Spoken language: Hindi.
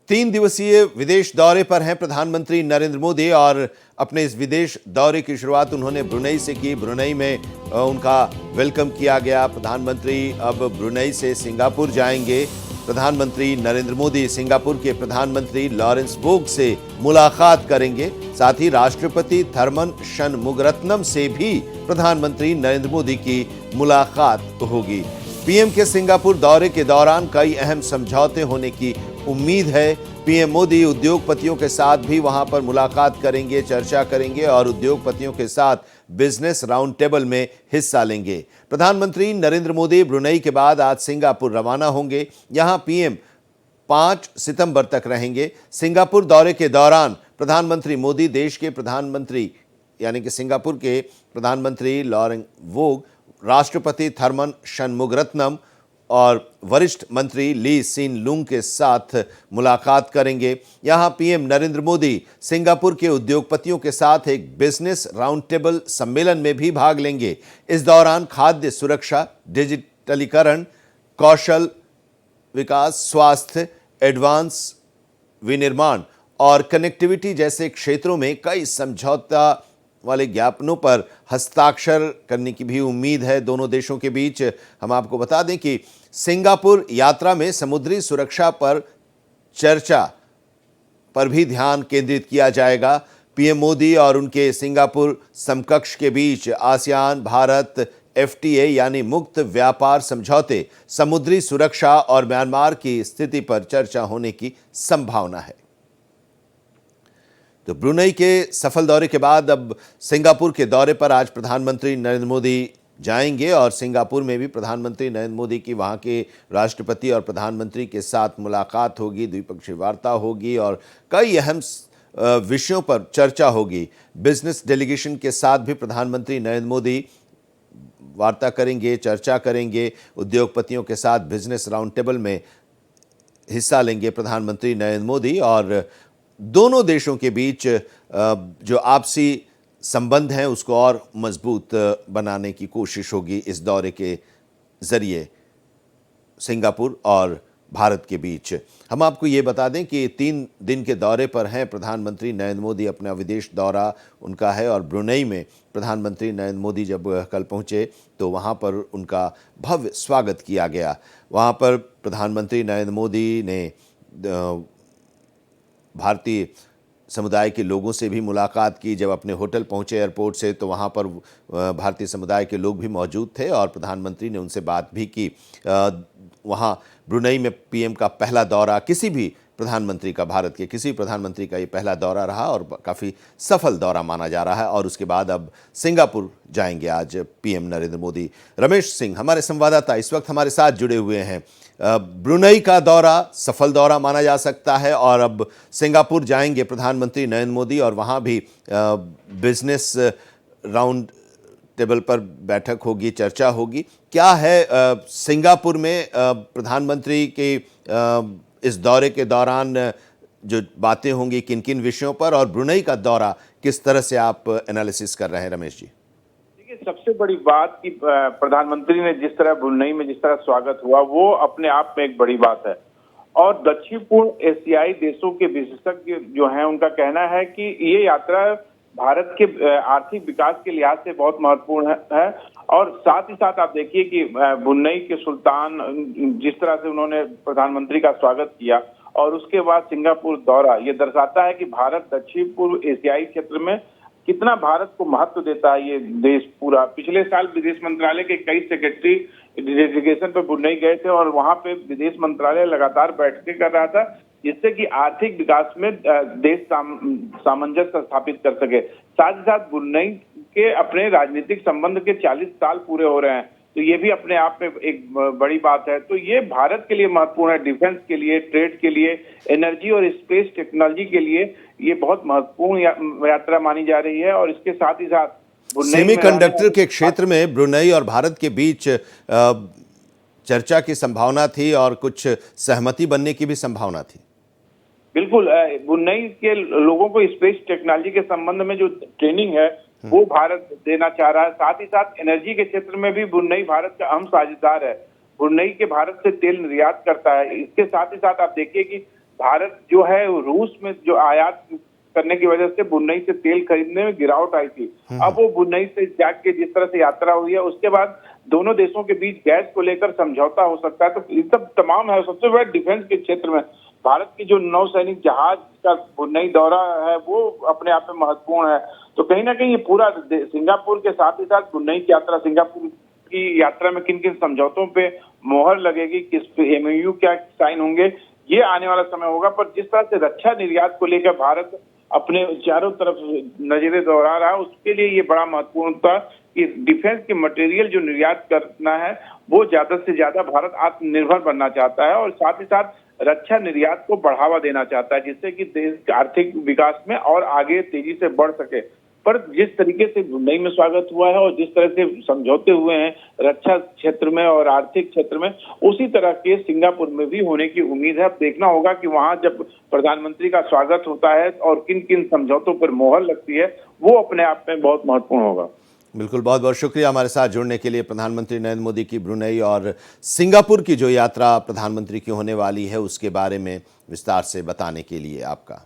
तीन दिवसीय विदेश दौरे पर हैं प्रधानमंत्री नरेंद्र मोदी और अपने इस विदेश दौरे की शुरुआत उन्होंने ब्रुनई से की। ब्रुनई में उनका वेलकम किया गया। प्रधानमंत्री अब ब्रुनई से सिंगापुर जाएंगे। प्रधानमंत्री नरेंद्र मोदी सिंगापुर के प्रधानमंत्री लॉरेंस वोग से मुलाकात करेंगे। साथ ही राष्ट्रपति थरमन षणमुगरत्नम से भी प्रधानमंत्री नरेंद्र मोदी की मुलाकात होगी। पीएम के सिंगापुर दौरे के दौरान कई अहम समझौते होने की उम्मीद है। पीएम मोदी उद्योगपतियों के साथ भी वहां पर मुलाकात करेंगे, चर्चा करेंगे और उद्योगपतियों के साथ बिजनेस राउंड टेबल में हिस्सा लेंगे। प्रधानमंत्री नरेंद्र मोदी ब्रुनई के बाद आज सिंगापुर रवाना होंगे। यहां पीएम 5 सितंबर तक रहेंगे। सिंगापुर दौरे के दौरान प्रधानमंत्री मोदी देश के प्रधानमंत्री यानी कि सिंगापुर के प्रधानमंत्री लॉरेंस वोग, राष्ट्रपति थरमन षणमुगरत्नम और वरिष्ठ मंत्री ली सीन लुंग के साथ मुलाकात करेंगे। यहां पीएम नरेंद्र मोदी सिंगापुर के उद्योगपतियों के साथ एक बिजनेस राउंड टेबल सम्मेलन में भी भाग लेंगे। इस दौरान खाद्य सुरक्षा, डिजिटलीकरण, कौशल विकास, स्वास्थ्य, एडवांस विनिर्माण और कनेक्टिविटी जैसे क्षेत्रों में कई समझौता वाले ज्ञापनों पर हस्ताक्षर करने की भी उम्मीद है दोनों देशों के बीच। हम आपको बता दें कि सिंगापुर यात्रा में समुद्री सुरक्षा पर चर्चा पर भी ध्यान केंद्रित किया जाएगा। पीएम मोदी और उनके सिंगापुर समकक्ष के बीच आसियान भारत एफटीए यानी मुक्त व्यापार समझौते, समुद्री सुरक्षा और म्यांमार की स्थिति पर चर्चा होने की संभावना है। तो ब्रुनई के सफल दौरे के बाद अब सिंगापुर के दौरे पर आज प्रधानमंत्री नरेंद्र मोदी जाएंगे और सिंगापुर में भी प्रधानमंत्री नरेंद्र मोदी की वहां के राष्ट्रपति और प्रधानमंत्री के साथ मुलाकात होगी, द्विपक्षीय वार्ता होगी और कई अहम विषयों पर चर्चा होगी। बिजनेस डेलीगेशन के साथ भी प्रधानमंत्री नरेंद्र मोदी वार्ता करेंगे, चर्चा करेंगे। उद्योगपतियों के साथ बिजनेस राउंड टेबल में हिस्सा लेंगे प्रधानमंत्री नरेंद्र मोदी और दोनों देशों के बीच जो आपसी संबंध हैं उसको और मजबूत बनाने की कोशिश होगी इस दौरे के जरिए सिंगापुर और भारत के बीच। हम आपको ये बता दें कि 3 दिन के दौरे पर हैं प्रधानमंत्री नरेंद्र मोदी। अपना विदेश दौरा उनका है और ब्रुनई में प्रधानमंत्री नरेंद्र मोदी जब कल पहुंचे तो वहां पर उनका भव्य स्वागत किया गया। वहां पर प्रधानमंत्री नरेंद्र मोदी ने भारतीय समुदाय के लोगों से भी मुलाकात की। जब अपने होटल पहुंचे एयरपोर्ट से तो वहां पर भारतीय समुदाय के लोग भी मौजूद थे और प्रधानमंत्री ने उनसे बात भी की। वहां ब्रुनई में पीएम का पहला दौरा, किसी भी प्रधानमंत्री का, भारत के किसी प्रधानमंत्री का ये पहला दौरा रहा और काफ़ी सफल दौरा माना जा रहा है। और उसके बाद अब सिंगापुर जाएंगे आज पीएम नरेंद्र मोदी। रमेश सिंह हमारे संवाददाता इस वक्त हमारे साथ जुड़े हुए हैं। ब्रुनई का दौरा सफल दौरा माना जा सकता है और अब सिंगापुर जाएंगे प्रधानमंत्री नरेंद्र मोदी और वहाँ भी बिजनेस राउंड टेबल पर बैठक होगी, चर्चा होगी। क्या है सिंगापुर में प्रधानमंत्री के इस दौरे के दौरान जो बातें होंगी, किन किन विषयों पर, और ब्रुनई का दौरा किस तरह से आप एनालिसिस कर रहे हैं रमेश जी? देखिए, सबसे बड़ी बात कि प्रधानमंत्री ने जिस तरह ब्रुनई में जिस तरह स्वागत हुआ वो अपने आप में एक बड़ी बात है। और दक्षिण पूर्व एशियाई देशों के विशेषज्ञ जो हैं उनका कहना है कि ये यात्रा भारत के आर्थिक विकास के लिहाज से बहुत महत्वपूर्ण है। और साथ ही साथ आप देखिए कि ब्रुनई के सुल्तान जिस तरह से उन्होंने प्रधानमंत्री का स्वागत किया और उसके बाद सिंगापुर दौरा, ये दर्शाता है कि भारत दक्षिण पूर्व एशियाई क्षेत्र में कितना भारत को महत्व देता है। ये देश पूरा पिछले साल विदेश मंत्रालय के कई सेक्रेटरी डेलीगेशन पर ब्रुनई गए थे और वहां पे विदेश मंत्रालय लगातार बैठकें कर रहा था जिससे कि आर्थिक विकास में देश सामंजस्य स्थापित कर सके। साथ ही साथ ब्रुनई के अपने राजनीतिक संबंध के 40 साल पूरे हो रहे हैं, तो ये भी अपने आप में एक बड़ी बात है। तो ये भारत के लिए महत्वपूर्ण है, डिफेंस के लिए, ट्रेड के लिए, एनर्जी और स्पेस टेक्नोलॉजी के लिए ये बहुत महत्वपूर्ण यात्रा मानी जा रही है। और इसके साथ ही साथ सेमीकंडक्टर के क्षेत्र में ब्रुनई और भारत के बीच चर्चा की संभावना थी और कुछ सहमति बनने की भी संभावना थी। बिल्कुल, ब्रुनई के लोगों को स्पेस टेक्नोलॉजी के संबंध में जो ट्रेनिंग है वो भारत देना चाह रहा है। साथ ही साथ एनर्जी के क्षेत्र में भी ब्रुनई भारत का अहम साझेदार है। ब्रुनई के भारत से तेल निर्यात करता है। इसके साथ ही साथ आप देखिए कि भारत जो है रूस में जो आयात करने की वजह से ब्रुनेई से तेल खरीदने में गिरावट आई थी। अब वो ब्रुनेई से जाके जिस तरह से यात्रा हुई है, उसके बाद दोनों देशों के बीच गैस को लेकर समझौता हो सकता है। तो ये सब तमाम है। सबसे बड़ा डिफेंस के क्षेत्र में भारत की जो नौसैनिक जहाज का ब्रुनेई दौरा है वो अपने आप में महत्वपूर्ण है। तो कहीं ना कहीं ये पूरा सिंगापुर के साथ ही साथ ब्रुनेई की यात्रा, सिंगापुर की यात्रा में किन किन समझौतों पे मोहर लगेगी, किस पे एमओयू क्या साइन होंगे, ये आने वाला समय होगा। पर जिस तरह से रक्षा निर्यात को लेकर भारत अपने चारों तरफ नजरें दौड़ा रहा है, उसके लिए ये बड़ा महत्वपूर्ण था कि डिफेंस के मटेरियल जो निर्यात करना है वो ज्यादा से ज्यादा भारत आत्मनिर्भर बनना चाहता है और साथ ही साथ रक्षा निर्यात को बढ़ावा देना चाहता है, जिससे कि देश के आर्थिक विकास में और आगे तेजी से बढ़ सके। पर जिस तरीके से ब्रुनेई में स्वागत हुआ है और जिस तरह से समझौते हुए हैं रक्षा क्षेत्र में और आर्थिक क्षेत्र में, उसी तरह के सिंगापुर में भी होने की उम्मीद है। अब देखना होगा कि वहां जब प्रधानमंत्री का स्वागत होता है और किन किन समझौतों पर मोहर लगती है, वो अपने आप में बहुत महत्वपूर्ण होगा। बिल्कुल, बहुत बहुत शुक्रिया हमारे साथ जुड़ने के लिए। प्रधानमंत्री नरेंद्र मोदी की ब्रुनेई और सिंगापुर की जो यात्रा प्रधानमंत्री की होने वाली है उसके बारे में विस्तार से बताने के लिए आपका